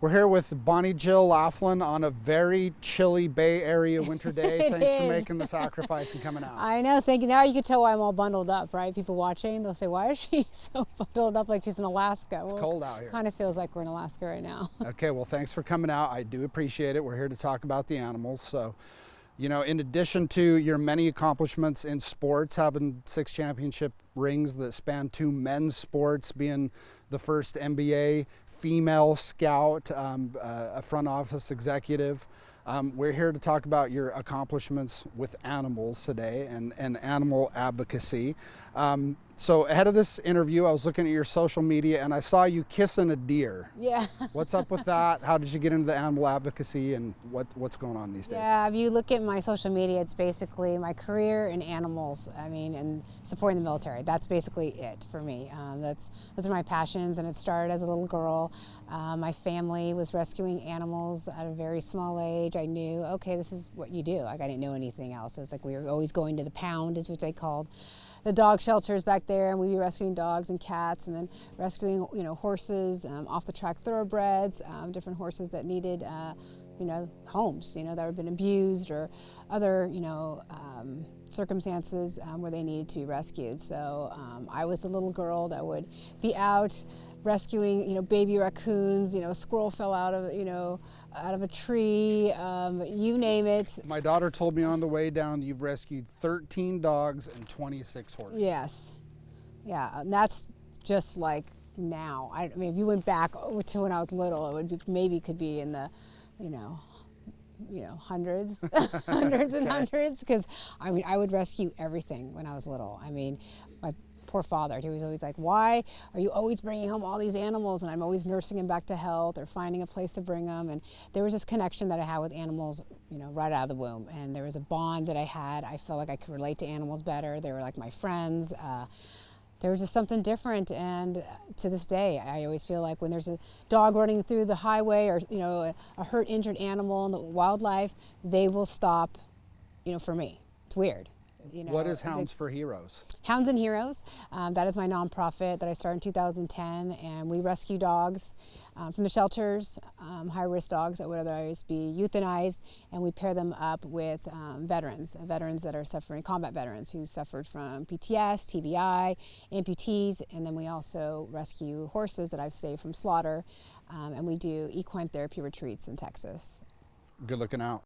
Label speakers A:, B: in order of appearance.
A: We're here with Bonnie Jill Laflin on a very chilly Bay Area winter day. Thanks for making the sacrifice and coming out.
B: I know, thank you. Now you can tell why I'm all bundled up, right? People watching, they'll say, why is she so bundled up like she's in Alaska?
A: It's cold out here.
B: Kind of feels like we're in Alaska right now.
A: Okay, well, thanks for coming out. I do appreciate it. We're here to talk about the animals. So, you know, in addition to your many accomplishments in sports, having 6 championship rings that span 2 men's sports, being the first NBA female scout, a front office executive, we're here to talk about your accomplishments with animals today and animal advocacy. So ahead of this interview, I was looking at your social media and I saw you kissing a deer.
B: Yeah.
A: What's up with that? How did you get into the animal advocacy, and what's going on these days?
B: Yeah, if you look at my social media, it's basically my career in animals. I mean, and supporting the military. That's basically it for me. Those are my passions, and it started as a little girl. My family was rescuing animals at a very small age. I knew, okay, this is what you do. Like, I didn't know anything else. It was like we were always going to the pound, is what they called the dog shelters back there, and we'd be rescuing dogs and cats, and then rescuing, you know, horses, off the track thoroughbreds, different horses that needed, you know, homes, you know, that had been abused or other, you know, circumstances where they needed to be rescued. So I was the little girl that would be out rescuing, you know, baby raccoons. You know, a squirrel fell out of, you know, out of a tree, you name it.
A: My daughter told me on the way down you've rescued 13 dogs and 26 horses.
B: Yes. Yeah, and that's just like now. I mean, if you went back to when I was little, it would be, maybe could be in the, you know, hundreds, hundreds and hundreds. Because I mean, I would rescue everything when I was little. I mean, my poor father, he was always like, why are you always bringing home all these animals? And I'm always nursing them back to health or finding a place to bring them. And there was this connection that I had with animals, you know, right out of the womb. And there was a bond that I had. I felt like I could relate to animals better. They were like my friends. There was just something different, and to this day, I always feel like when there's a dog running through the highway, or, you know, a hurt, injured animal in the wildlife, they will stop, you know, for me. It's weird. You know,
A: what is Hounds for Heroes? Hounds
B: and Heroes. That is my nonprofit that I started in 2010, and we rescue dogs from the shelters, high-risk dogs that would otherwise be euthanized, and we pair them up with veterans that are suffering, combat veterans who suffered from PTS, TBI, amputees, and then we also rescue horses that I've saved from slaughter, and we do equine therapy retreats in Texas.
A: Good looking out.